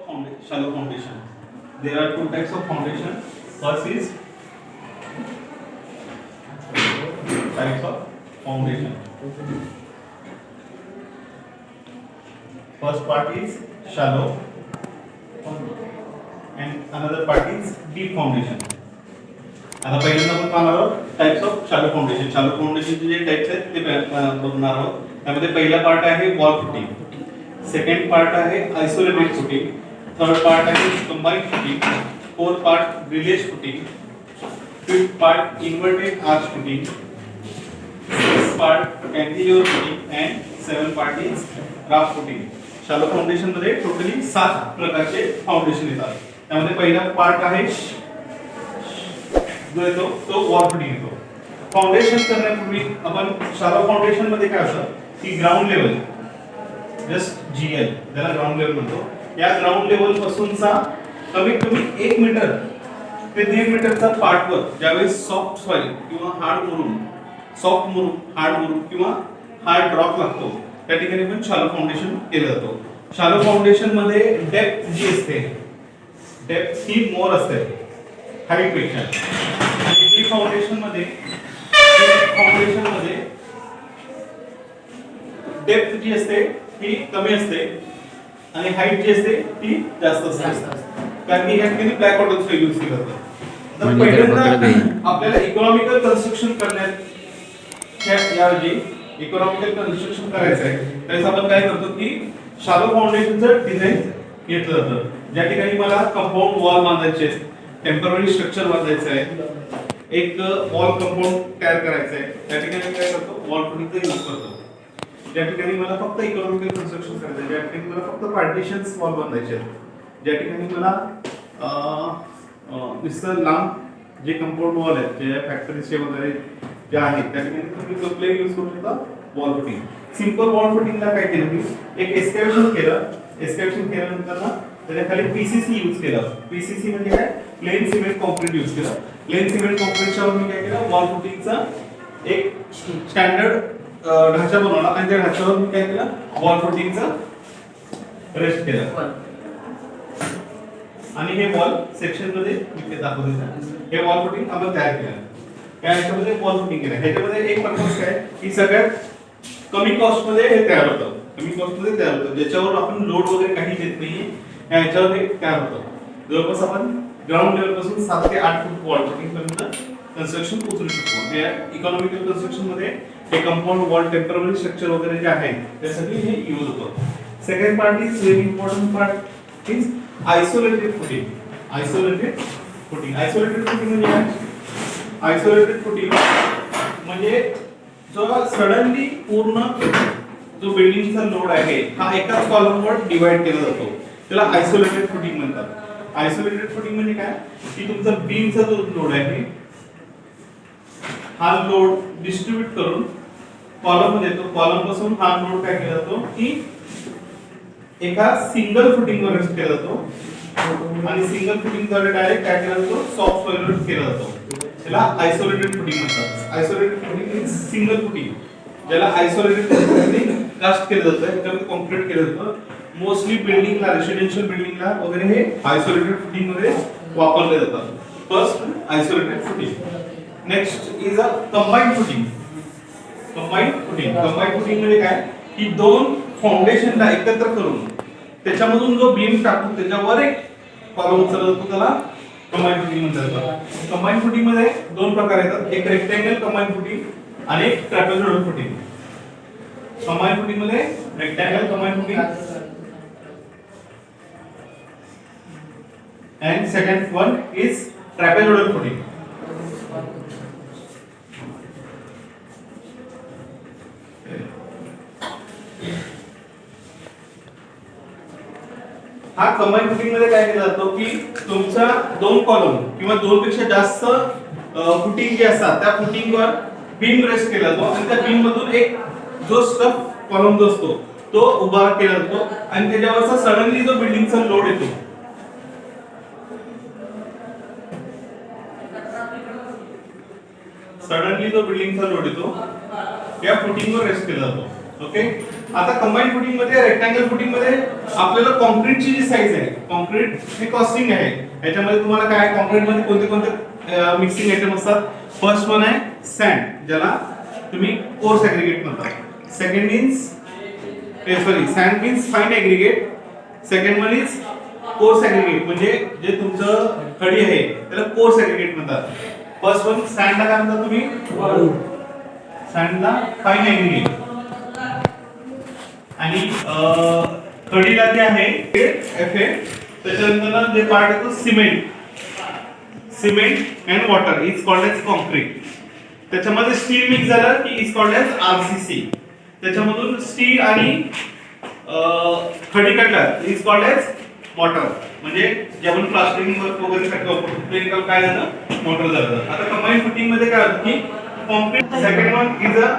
shallow foundation. There are two types of foundation. First is types of foundation. First part is shallow and another part is deep foundation. आता पहिल्यांदा आपण पाहणार आहोत types of shallow foundation. Shallow फाउंडेशनचे जे types आहेत ते बघणार आहोत. त्यामध्ये पहिला पार्ट आहे वॉल फुटिंग, सेकंड पार्ट आहे आयसोलेटेड फुटिंग, थर्ड पार्ट आहे combined footing, fourth part grillage footing, fifth part inverted arch footing, sixth part cantilever footing and seven part is raft footing. Shallow foundation मध्ये totally 7 प्रकारचे foundation येतात. त्यामध्ये पहिला part आहे जो येतो तो वॉल फुटिंग येतो. फाउंडेशन करण्यापूर्वी आपण शॅलो फाउंडेशन मध्ये काय असतं की ग्राउंड लेवल जस्ट जीएल त्याला ग्राउंड लेवल म्हणतो. या ग्राउंड लेवल पासूनचा कमीत कमी 1 मीटर ते 1.5 मीटरचा पार्टवर ज्यावेळेस सॉफ्ट सॉइल किंवा हार्ड मुरुम, सॉफ्ट मुरुम, हार्ड मुरुम किंवा हार्ड रॉक लागतो त्या ठिकाणी पण शॅलो फाउंडेशन केलं जातो. शॅलो फाउंडेशन मध्ये डेप्थ जी असते, डेप्थ ही मोर असते हाईट पेक्षा. आणि डीप फाउंडेशन मध्ये डेप्थ जी असते ती कमी असते आणि हाईट जी असते ती जास्त असते. कारण की या ठिकाणी ब्लॅक वॉटर सोय यूज केलं जातं. तर पहिल्यांदा आपल्याला इकॉनॉमिकल कन्स्ट्रक्शन करण्यात याऐवजी इकॉनॉमिकल कन्स्ट्रक्शन करायचं आहे त्यावेळेस आपण काय करतो की शॅलो फाउंडेशनचं डिझाइन घेतलं जातं. ज्या ठिकाणी मला कंपाऊंड वॉल बांधायचे, टेम्पररी स्ट्रक्चर बांधायचं आहे, एक वॉल कंपाऊंड तयार करायचं आहे, त्या ठिकाणी काय करतो वॉल फुटिंगचा यूज करतो. ज्या ठिकाणी मला फक्त इकॉनॉमिकल कन्स्ट्रक्शन करायचं आहे, ज्या ठिकाणी मला फक्त पार्टिशन्स वॉल बांधायचे आहेत, ज्या ठिकाणी मला नुसतं लांब जे कंपाऊंड वॉल आहेत जे फॅक्टरीचे वगैरे जे आहेत त्या ठिकाणी तुम्ही प्लेन यूज करू शकता वॉल फुटिंग. सिंपल वॉल फुटिंगला काय केलं मी एक एस्कॅवेशन केलं. एस्कॅवेशन केल्यानंतर ना त्याच्या खाली पीसीसी यूज केलं. पीसीसी म्हणजे काय प्लेन सिमेंट कॉन्क्रीट यूज केलं. प्लेन सिमेंट कॉन्क्रीटच्या वर मी काय केलं वॉल फुटिंगचा एक स्टँडर्ड ढाचा बनवला आणि त्या ढाच्यावर मी काय केलं वॉल फुटिंगचा रेस्ट केलं. आणि हे वॉल सेक्शन मध्ये मी ते दाखवतो. हे वॉल फुटिंग आपण तयार केलं. या ह्याच्यामध्ये वॉल फुटिंग केलं. ह्याच्यामध्ये एक पर्पज काय की सगळ्यात कमी कॉस्ट मध्ये हे तयार होतं. कमी कॉस्ट मध्ये तयार होतं ज्याच्यावर आपण लोड वगैरे काही देत नाही. ह्याच्यावर हे तयार होतं. जवळपास आपण ग्राउंड लेवल पासून 7 ते 8 फूट वॉल फुटिंग पर्यंत कन्स्ट्रक्शन पोहोचू शकतो. या इकॉनॉमिकल कन्स्ट्रक्शन मध्ये हे कंपाऊंड वॉल टेम्पररी स्ट्रक्चर वगैरे जे आहे त्यासाठी हे यूज होतं. Second part is very important part is isolated footing. Isolated footing म्हणजे काय? आयसोलेटेड फुटिंग म्हणजे जो सडनली पूर्ण जो बिल्डिंगचा लोड आहे हा एकाच कॉलमवर डिवाइड केला जातो त्याला आयसोलेटेड फुटिंग म्हणतात. आयसोलेटेड फुटिंग म्हणजे काय की तुमचा बीमचा जो लोड आहे हा लोड डिस्ट्रीब्यूट करून कॉलम मध्ये येतो. कॉलम पासून हा लोड काय केला जातो की एका सिंगल फुटिंग वर रेस्ट केला जातो आणि सिंगल फुटिंग द्वारे डायरेक्ट काय केला जातो सॉफ्ट सॉइल वर केला जातो. त्याला आयसोलेटेड फुटिंग म्हणतात. Isolated footing is single footing ज्याला आयसोलेटेड फुटिंग कास्ट केलं जातं. त्याच्यामध्ये कॉन्क्रीट केलं जातं. मोस्टली बिल्डिंगला रेसिडेन्शियल बिल्डिंगला वगैरे हे आयसोलेटेड फुटिंग मध्ये वापरले जातात. First isolated footing. Next is a combined footing. Combined footing म्हणजे काय की दोन फाउंडेशनला एकत्र करून त्याच्यामधून जो बीम टाकतो त्याच्यावर एक कॉलम उचलला जातो त्याला कंबाइंड फुटिंग म्हणतात. कंबाइंड फुटिंग मध्ये 2 प्रकार येतात. एक रेक्टँगल कंबाइंड फुटिंग आणि एक ट्रॅपेझॉइडल फुटिंग. कंबाइंड फुटिंग मध्ये rectangle combined footing and second one is trapezoidal footing. हा कंबाइंड फुटिंग मध्ये काय केलं जातं की तुमचा 2 कॉलम किंवा 2 पेक्षा जास्त फुटिंग जे असतात त्या फुटिंगवर बीम रेस्ट केला जातो आणि त्या बीम मधून एक जो स्टफ कॉलम जो असतो तो उभा केला जातो आणि त्याच्यावरचा सडनली जो बिल्डिंगचा लोड येतो सडनली जो बिल्डिंगचा लोड येतो या फुटिंगवर रेस्ट केला जातो. ओके. आता कंबाईन फुटिंग मध्ये रेक्टँगल फुटिंग मध्ये आपल्याला कॉन्क्रीटची जी साईज आहे, कॉन्क्रीट हे कॉस्टिंग आहे. याच्यामध्ये तुम्हाला काय कॉन्क्रीट मध्ये कोणते कोणते मिक्सिंग आयटम असतात. फर्स्ट वन आहे सँड, ज्याला तुम्ही कोर्स ऍग्रीगेट म्हणतात. Second means sand means fine aggregate. Second one is coarse aggregate, म्हणजे जे तुमचं खडी आहे त्याला कोर्स ऍग्रीगेट म्हणतात. फर्स्ट वन सँडला काय म्हणतात तुम्ही, सँडला फाईन ऍग्रीगेट. आणि खडीला जे आहे Fa. त्याच्यानंतर जे पार्ट येतो cement, cement and water is called as concrete. त्याच्यामध्ये स्टील मिक्स झालं की इज कॉल्ड एज RCC. त्याच्यामधून स्टील आणि खडी काढला इज कॉल्ड एज वॉटर. म्हणजे जे आपण प्लास्टरिंग वर्क वगैरे साठी वापरतो ते काय झालं, वॉटर झालं. आता कंबाईन फुटिंग मध्ये काय होतं की concrete. Second one is a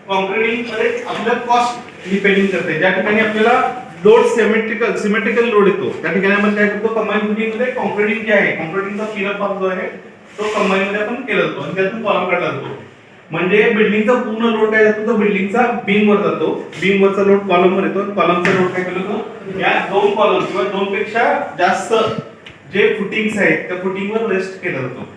concreting मध्ये आपल्याला कॉस्ट डिपेंडिंग करते. ज्या ठिकाणी आपल्याला लोड सिमेट्रिकल लोड येतो त्या ठिकाणी आपण काय करतो, कंबाईन फुटिंग मध्ये कॉन्क्रीटिंग जे आहे, कॉन्क्रीटिंगचा फिलअप भाग जो आहे तो कंबाईन मध्ये आपण केला जातो आणि त्यातून कॉलम काढला जातो. म्हणजे बिल्डिंगचा पूर्ण लोड काय जातो, तो बिल्डिंगचा बीम वर जातो. बीम वरचा लोड कॉलम वर येतो. कॉलमचा लोड काय केला जातो, या दोन कॉलम किंवा दोन पेक्षा जास्त जे फुटिंग्स आहेत त्या फुटिंगवर रेस्ट केला जातो.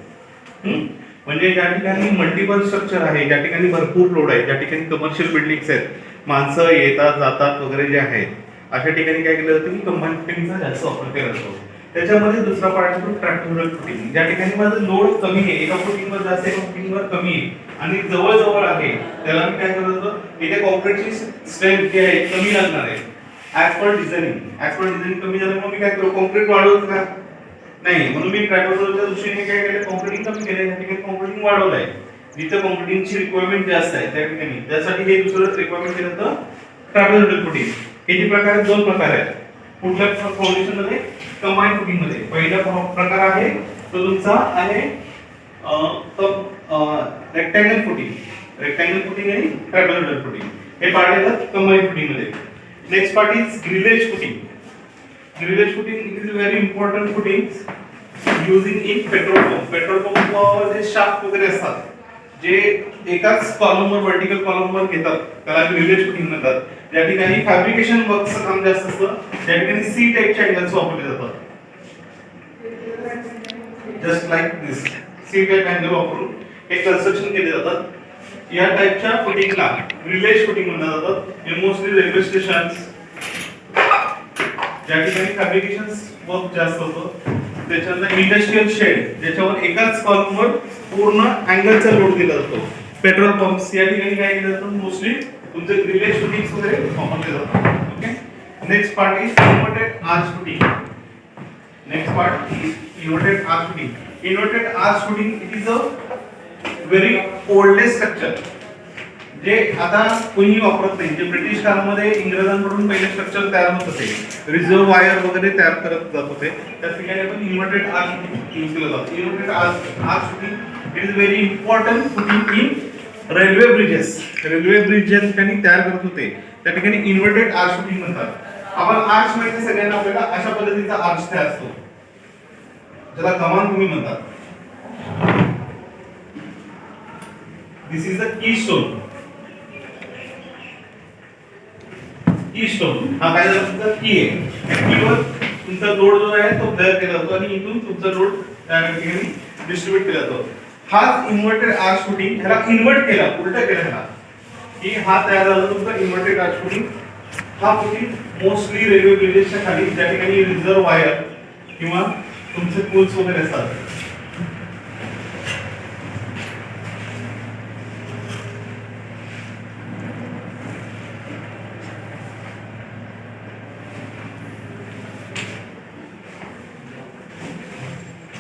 म्हणजे ज्या ठिकाणी मल्टिपल स्ट्रक्चर आहे, ज्या ठिकाणी भरपूर लोड आहे, ज्या ठिकाणी कमर्शियल बिल्डिंग्स आहेत, माणसं येतात जातात वगैरे जे आहेत, अशा ठिकाणी काय केलं जातं की कंबाईन फुटिंगचा जास्त वापर केला जातो. त्याच्यामध्ये दुसरा पार्ट असतो ट्रॅक्टोरल फुटिंग. ज्या ठिकाणी माझं लोड कमी आहे, एका फुटिंगवर जास्त एका फुटिंगवर कमी आहे आणि जवळ जवळ आहे, त्याला मी काय करतो, इथे कॉन्क्रीटची स्ट्रेंथ जी आहे कमी लागणार आहे. ऍज पर डिझायनिंग कमी झालं मग मी काय करू, कॉन्क्रीट वाढवतो का नाही, म्हणून मी ट्रॅक्टोरलच्या दृष्टीने काय केलं, कॉन्क्रीटिंग कमी केलं. या ठिकाणी कॉन्क्रीटिंग वाढवलंय. जिथे कॉन्क्रीटिंगची रिक्वायरमेंट जास्त आहे त्या ठिकाणी त्यासाठी हे दुसरं रिक्वायरमेंट केलं तर ट्रॅक्टोरल फुटिंग. किती प्रकार आहेत, दोन प्रकार आहेत. कुठल्या फाउंडेशन मध्ये, कंबाईन फुटिंग मध्ये. पहिला प्रकार आहे तो तुमचा आहे रेक्टँगल फुटिंग आणि ट्रॅपेझॉइडल फुटिंग. हे पार्ट येतात कंबाईन फुटिंग मध्ये. Next part is grillage footing. Grillage footing is very important footing using in petrol pump. Petrol पंपवर जे शाफ्ट वगैरे असतात, जे एकाच कॉलमवर वर्टिकल कॉलमवर घेतात त्याला ग्रिलेज फुटिंग म्हणतात. ज्या ठिकाणी फॅब्रिकेशन वर्कचं काम जास्त असतं त्या ठिकाणी सी टाइपचे अँगल्स वापरले जातात. जस्ट लाईक दिस सी टाइप अँगल वापरून हे कन्स्ट्रक्शन केले जातात. या टाइपच्या फुटिंगला ग्रिलेज फुटिंग म्हणतात जातात. हे मोस्टली रेल्वे स्टेशन्स, ज्या ठिकाणी फॅब्रिकेशन वर्क जास्त होतं, त्याच्यानंतर इंडस्ट्रियल शेड ज्याच्यावर एकाच कॉलमवर पूर्ण अँगलचा लोड दिला जातो. पेट्रोल पंप्स या ठिकाणी काय केलं जातं, मोस्टली तुमचे ग्रिलेज फुटिंग्स वगैरे वापरले जातात. Okay. Next part is inverted arch footing. Inverted arch footing it is a very oldest structure. जे आता कोणी वापरत नाही. जे ब्रिटिश काळामध्ये इंग्रजांकडून पहिले स्ट्रक्चर तयार होत होते, रिझर्व वायर वगैरे तयार करत जात होते, त्या ठिकाणी आपण इन्व्हर्टेड आर्च फुटिंग यूज केलं जातं. Inverted arch footing it is very important footing in railway bridges. Railway bridge ज्या ठिकाणी तयार करत होते त्या ठिकाणी इन्व्हर्टेड आर्च फुटिंग म्हणतात. आपण आर्च माहिती सगळ्यांना, आपल्याला अशा पद्धतीचा आर्च तयार असतो ज्याला कमान तुम्ही म्हणतात. दिस इज द कीस्टोन. हा काय तुमचा की आहे. कीवर तुमचा लोड जो आहे तो तयार केला जातो आणि इथून तुमचा लोड त्या ठिकाणी डिस्ट्रीब्यूट केला जातो. हा इन्व्हर्टेड आर्च फुटिंग, ह्याला इन्व्हर्ट केला, उलटा केला ह्याला, की हा तयार झाला तुमचा इन्व्हर्टेड आर्च फुटिंग. हा फुटिंग मोस्टली रेल्वे ब्रिजेसच्या खाली ज्या ठिकाणी रिझर्व वायर किंवा तुमचे पूल्स वगैरे असतात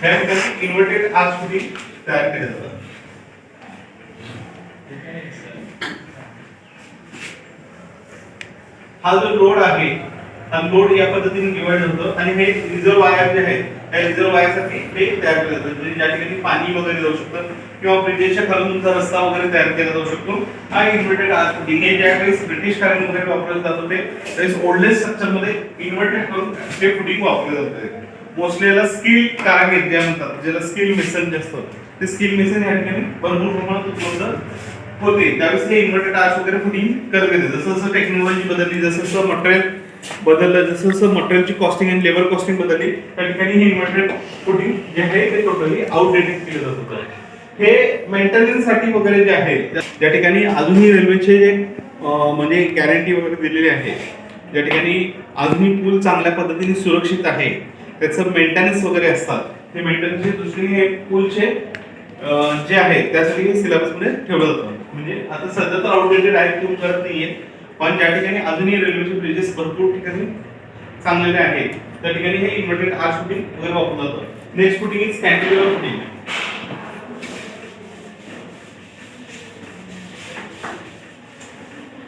त्या ठिकाणी इन्व्हर्टेड आर्च फुटिंग तयार केले जातात. हा जो लोड आहे, हा लोड या पद्धतीने डिवाइड होतो आणि हे रिझर्व वायर जे आहेत त्या रिझर्व वायरसाठी हे तयार केले जातात. म्हणजे ज्या ठिकाणी पाणी वगैरे जाऊ शकतं किंवा ब्रिटिशच्या खालून तुमचा रस्ता वगैरे तयार केला जाऊ शकतो. हा इन्व्हर्टेड आर्च फुटिंग हे ज्यावेळेस ब्रिटिश काळामध्ये वापरले जात होते त्यावेळेस ओल्डेस्ट स्ट्रक्चर मध्ये इन्व्हर्टेड करून हे फुटिंग वापरले जाते. मोस्टली याला स्किल कारागीर जे म्हणतात, ज्याला स्किल मेसन जे असतं ते स्किल मेसन या ठिकाणी भरपूर प्रमाणात उपलब्ध होते त्यावेळेस हे इन्व्हर्टेड आर्च वगैरे फुटिंग करत येते. जसं जसं टेक्नॉलॉजी बदलली, जसं जसं मटेरियल बदललं, जसं जसं मटेरियलची कॉस्टिंग आणि लेबर कॉस्टिंग बदलली, त्या ठिकाणी हे इन्व्हर्टेड फुटिंग जे आहे ते टोटली आउटडेटेड केलं जात होतं. हे मेंटेनन्स साठी वगैरे जे आहे त्या ठिकाणी अजूनही रेल्वेचे जे म्हणजे गॅरंटी वगैरे दिलेली आहे, ज्या ठिकाणी अजूनही पूल चांगल्या पद्धतीने सुरक्षित आहे, त्याचं मेंटेनन्स वगैरे असतात. हे मेंटेनन्सच्या दृष्टीने हे पूलचे जे आहे त्यासाठी सिलेबस मध्ये ठेवलं जातं. म्हणजे आता सध्या तर आउटडेटेड आहे, तुम्ही करत नाहीये, पण ज्या ठिकाणी अजूनही रेल्वेचे ब्रिजेस भरपूर ठिकाणी चांगलेले आहेत त्या ठिकाणी हे इन्व्हर्टेड आर्च फुटिंग वगैरे वापरलं जातं. Next footing is cantilever footing.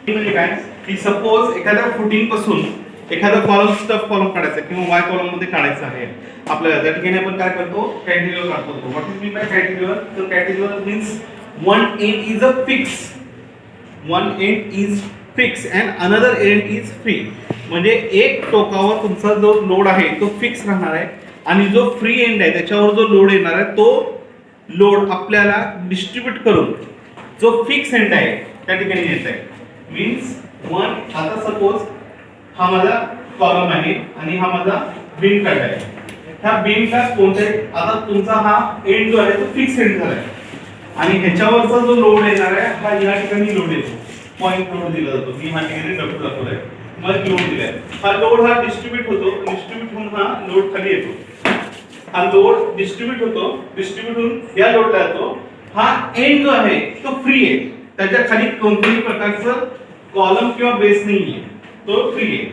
म्हणजे काय की सपोज एखाद्या फुटिंग पासून एखादा कॉलम स्टफ कॉलम काढायचा किंवा वाय कॉलम मध्ये काढायचा आहे आपल्याला, त्या ठिकाणी आपण काय करतो, कॅन्टिलिव्हर काढतो. What is mean by cantilever? तर cantilever means one end is a fix, one end is fix and another end is free. म्हणजे एक टोकावर तुमचा जो लोड आहे तो फिक्स राहणार आहे आणि जो फ्री एंड आहे त्याच्यावर जो लोड येणार आहे तो लोड आपल्याला डिस्ट्रीब्यूट करून जो फिक्स एंड आहे त्या ठिकाणी येत आहे. मीन्स वन, आता सपोज हा माझा कॉलम आहे आणि हा माझा बीम कट आहे. ह्या बीमला कोणत्याही, आता तुमचा हा एंड जो आहे तो फिक्स एंड झाला आहे आणि ह्याच्यावरचा जो लोड येणार आहे हा या ठिकाणी लोड येतो, पॉइंट लोड दिला जातो. मी हा ठिकाणी डब्ल्यू दाखवलाय, मग लोड दिलाय. हा लोड हा डिस्ट्रीब्यूट होतो, डिस्ट्रीब्यूट होऊन हा लोड खाली येतो. हा लोड डिस्ट्रीब्यूट होतो, डिस्ट्रीब्यूट होऊन या लोडला येतो. हा एंड जो आहे तो फ्री आहे, त्याच्या खाली कोणत्याही प्रकारचं कॉलम किंवा बेस नाहीये, तो फ्री आहे.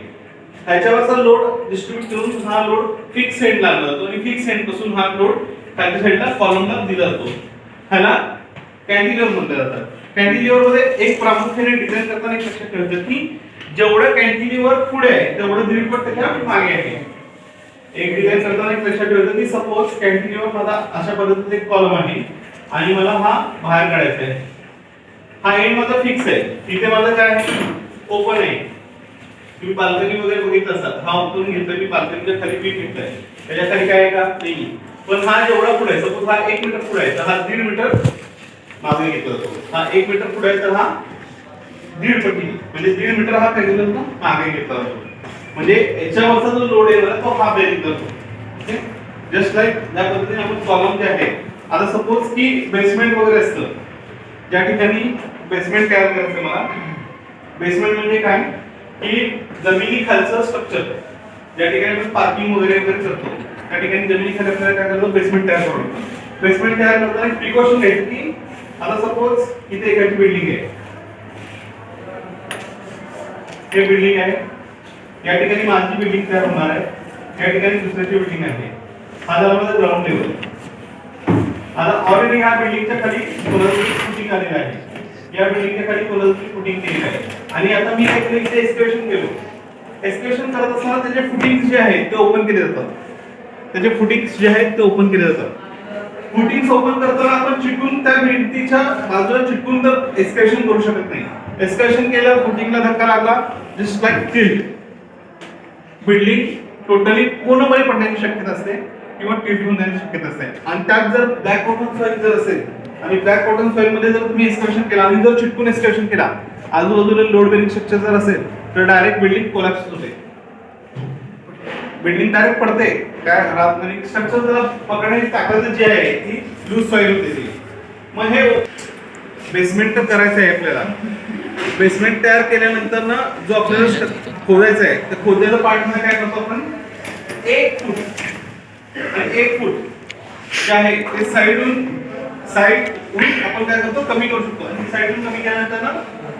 त्याच्यावरचा लोड डिस्ट्रीब्यूट करून हा लोड फिक्स एंड लागला जातो आणि फिक्स एंड पासून हा लोड खालच्या साईडला कॉलमला दिला जातो. ह्याला कॅन्टिलिव्हर म्हटलं जातं. कॅन्टिलिव्हर मध्ये एक प्रामुख्याने डिझाइन करताना एक लक्षात ठेवायचं की जेवढं कॅन्टिलिव्हर पुढे आहे तेवढं दीडपट त्याच्या मागे आहे. एक डिझाइन करताना एक लक्षात ठेवायचं की सपोज कॅन्टिलिव्हर माझा अशा पद्धतीचा एक कॉलम आहे आणि मला हा बाहेर काढायचा आहे. हा एंड माझा फिक्स आहे, इथे माझं काय आहे, ओपन आहे. तुम्ही बाल्कनी वगैरे बघितलं असाल, हा ओपन घेतोय मी, बाल्कनीच्या खाली बीम घेतोय, त्याच्या खाली काय आहे का नाही. पण हा जेवढा पुढे आहे, सपोज हा 1 मीटर पुढे आहे तर हा 1.5 मीटर मागे घेतला जातो. हा 1 मीटर पुढे आहे तर हा 1.5 पटी म्हणजे 1.5 मीटर हा काय केला जातो, मागे घेतला जातो. म्हणजे याच्यावरचा जो लोड येणार तो हा बेरिंग करतो. जस्ट लाईक या पद्धतीने आपण कॉलम जे आहे, आता सपोज की बेसमेंट वगैरे असतं, ज्या ठिकाणी बेसमेंट तयार करायचं मला. बेसमेंट म्हणजे काय की जमिनी खालचं स्ट्रक्चर, ज्या ठिकाणी आपण पार्किंग वगैरे करतो त्या ठिकाणी जमिनी खाली आपल्याला काय करतो, बेसमेंट तयार करतो. बेसमेंट तयार करताना एक प्रिकॉशन घ्यायची की आता सपोज इथे एखादी बिल्डिंग आहे, हे बिल्डिंग आहे, या ठिकाणी माझी बिल्डिंग तयार होणार आहे, या ठिकाणी दुसऱ्याची बिल्डिंग आहे. हा झाला माझा ग्राउंड लेवल. आता ऑलरेडी ह्या बिल्डिंगच्या खाली कोलॅटरल फुटिंग आलेलं आहे, या बिल्डिंगच्या खाली कोलॅटरल फुटिंग केलेलं आहे आणि आता मी काय केलं, इथे एक्सकॅव्हेशन केलं. एक्सकॅव्हेशन करत असताना त्याचे फुटिंग्स जे आहेत ते ओपन केले जातात, त्याचे फुटिंग्स जे आहेत ते ओपन केले जातात. फुटिंग्स ओपन करताना आपण चिटकून त्या भिंतीच्या बाजूला चिटकून तर एक्सकॅव्हेशन करू शकत नाही. एक्सकॅव्हेशन केलं, फुटिंगला धक्का लागला, just like tilt, building totally पूर्णपणे पडण्याची शक्यता असते किंवा टिल्ट होण्याची शक्यता असते. आणि त्यात जर ब्लॅक कॉटन सॉइल जर असेल आणि ब्लॅक कॉटन सॉइल मध्ये जर तुम्ही एक्सकॅव्हेशन केला आणि जर चिटकून एक्सकॅव्हेशन केला, आजूबाजूला लोड बेरिंग स्ट्रक्चर जर असेल तर डायरेक्ट बिल्डिंग कोलॅप्स होते, बिल्डिंग डायरेक्ट पडते. काय राहत नाही, स्ट्रक्चर जर पकडण्याची ताकद जी आहे ती लूज सॉइल होते ती. मग हे बेसमेंट तर करायचं आहे आपल्याला. बेसमेंट तयार केल्यानंतर ना जो आपल्याला खोदायचा आहे तर खोदायला पार्ट मध्ये काय करतो आपण, 1 फूट आणि 1 फूट जे आहे ते साइडून आपण काय करतो, कमी करू शकतो. आणि साइडून कमी केल्यानंतर ना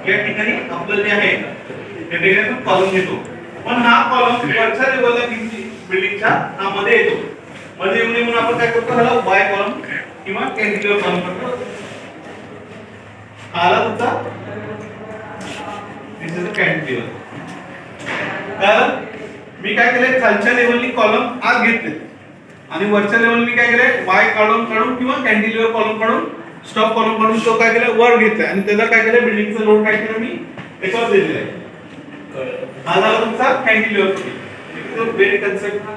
या ठिकाणी आपलं जे आहे त्या ठिकाणी आपण कॉलम घेतो. पण हा कॉलम वरच्या लेवलला बिल्डिंगच्या हा मध्ये येतो, मध्ये येऊन म्हणून आपण काय करतो, ह्याला वाय कॉलम किंवा कॅन्टिलिव्हर कॉलम करतो. आला तुमचा दिस इज अ कॅन्टिलिव्हर. तर मी काय केलंय, खालच्या लेवलनी कॉलम आत घेतले आणि वरच्या लेवलनी मी काय केलंय, वाय कॉलम काढून किंवा कॅन्टिलिव्हर कॉलम काढून स्टॉप कॉलम काढून तो काय केलं, वर घेतलाय आणि त्याला काय केलं, बिल्डिंगचा लोड काय केलं मी त्याच्यावर दिलेला आहे. हा झाला तुमचा cantilever. It's a very concept.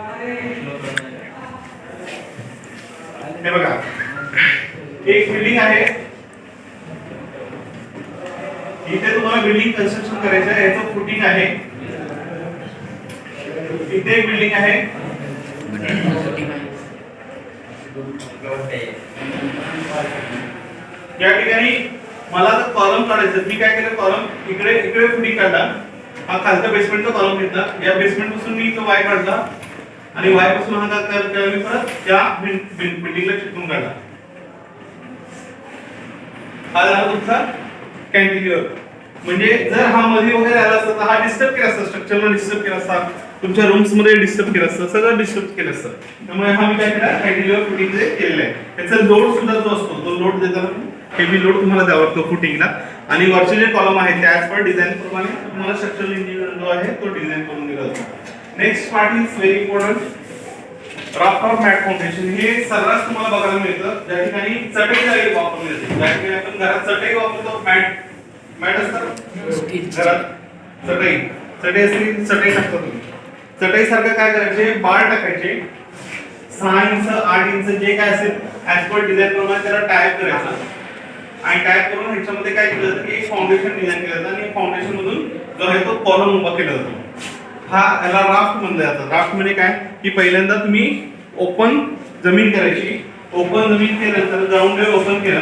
हे बघा, एक बिल्डिंग आहे, इथे तुम्हाला बिल्डिंग कन्स्ट्रक्शन करायचं आहे, याचं फुटिंग आहे, इथे एक बिल्डिंग आहे, या ठिकाणी मला आता कॉलम काढायचं. मी काय केलं, कॉलम इकडे इकडे फुटिंग काढला, हा खालचा बेसमेंटचा कॉलम घेतला, या बेसमेंट पासून मी तो वाय काढला आणि वाय पासून हा काय मी परत त्या बिल्डिंगला चिटकून काढला. हा झाला तुमचा कॅन्टिलिव्हर. म्हणजे जर हा मध्ये वगैरे आला असता तर हा डिस्टर्ब केला असता, स्ट्रक्चरला डिस्टर्ब केला असता, तुमच्या रूम्स मध्ये डिस्टर्ब केलं असतं, सगळं डिस्टर्ब केलं असतं. त्यामुळे हा मी काय केला, कॅन्टिलिव्हर फुटिंग केलेलं आहे. त्याचा लोड सुद्धा जो असतो तो लोड देताना हेवी लोड तुम्हाला द्यावा लागतो फुटिंगला. आणि वरचे जे कॉलम आहेत त्या ऍज पर डिझाइन प्रमाणे तुम्हाला स्ट्रक्चरल इंजिनियर जो आहे तो डिझाइन करून दिला जातो. Next part is very important, raft or mat foundation. हे सर्रास तुम्हाला बघायला मिळतं ज्या ठिकाणी चटई जागी वापरली जाते. ज्या ठिकाणी आपण घरात चटई वापरतो, मॅट असतात घरात, चटई असते, चटई टाकतो तुम्ही. चटई सारखं काय करायचे, बार टाकायचे, 6 इंच 8 इंच जे काय असेल ऍज पर डिझाइन प्रमाणे त्याला टाईप करायचं. आणि टाईप करून ह्याच्यामध्ये काय केलं जातं की एक फाउंडेशन डिझाइन केलं जातं आणि फाउंडेशन मधून जो आहे तो कॉलम उभा केला जातो. हा याला राफ्ट म्हणलं जातं. राफ्ट म्हणजे काय की पहिल्यांदा तुम्ही ओपन जमीन करायची, ओपन जमीन केल्यानंतर ग्राउंड लेवल ओपन केलं,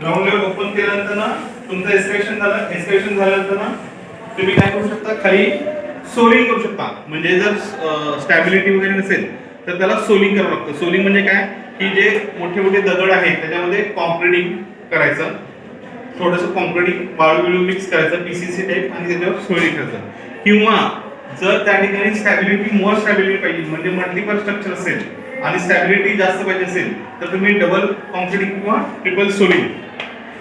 ग्राउंड लेवल ओपन केल्यानंतर ना तुमचं एक्सकॅव्हेशन झालं, एक्सकॅव्हेशन झाल्यानंतर ना तुम्ही काय करू शकता, खाली सोलिंग करू शकता. म्हणजे जर स्टॅबिलिटी वगैरे नसेल तर त्याला सोलिंग करावं लागतं. सोलिंग म्हणजे काय की जे मोठे मोठे दगड आहेत त्याच्यामध्ये कॉन्क्रिटिंग करायचं, थोडंसं कॉन्क्रिटिंग वाळू मिक्स करायचं पीसीसी टाइप आणि त्याच्यावर सोलिंग करायचं. किंवा जर त्या ठिकाणी स्टॅबिलिटी मोर स्टॅबिलिटी पाहिजे म्हणजे मल्टिपल स्ट्रक्चर असेल आणि स्टॅबिलिटी जास्त पाहिजे असेल तर तुम्ही डबल कॉन्क्रिटिंग किंवा ट्रिपल सोलिंग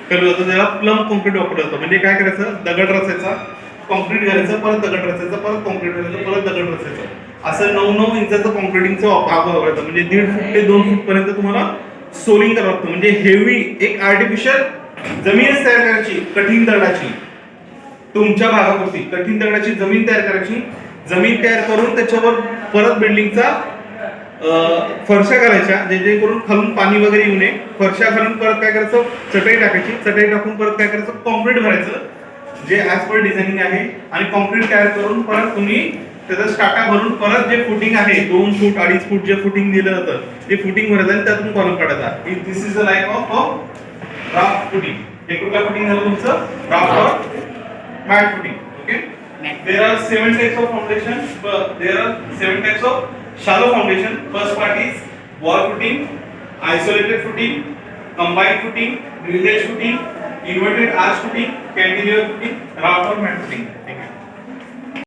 केलं जातं. त्याला प्लम कॉन्क्रीट वापरलं जातं. म्हणजे काय करायचं, दगड रचायचा, कॉन्क्रीट घालायचं, परत दगड रचायचं, परत कॉन्क्रीट घालायचं, परत दगड रचायचं, असं 9-9 इंचाचं कॉन्क्रीटिंगचं वापरायचं. म्हणजे 1.5 फूट ते 2 फूट पर्यंत तुम्हाला सोलिंग करावं लागतं. म्हणजे हेवी एक आर्टिफिशियल जमीन तयार करायची, कठीण दगडाची, तुमच्या भागापुरती कठीण दगडाची जमीन तयार करायची. जमीन तयार करून त्याच्यावर परत बिल्डिंगचा फरशा घालायच्या जेणेकरून खालून पाणी वगैरे येऊ नये. फरशा घालून परत काय करायचं, चटई टाकायची, चटई टाकून परत काय करायचं, कॉन्क्रीट भरायचं जे ऍज पर डिझायनिंग आहे. आणि कॉन्क्रीट तयार करून परत तुम्ही त्याचा स्टार्टा भरून परत जे फुटिंग आहे 2 फूट 2.5 फूट जे फुटिंग दिलं जातं ते फुटिंग भरायचं आणि त्यातून कॉलम काढायचा. This is the life of raft footing. हे कुठलं फुटिंग झालं तुमचं, राफ्ट और mat footing. Okay, there are 7 types of foundation, but there are 7 types of shallow foundation. First part is wall footing, isolated footing, combined footing, ridge footing, inverted arch footing, cantilever footing, raft or mat footing.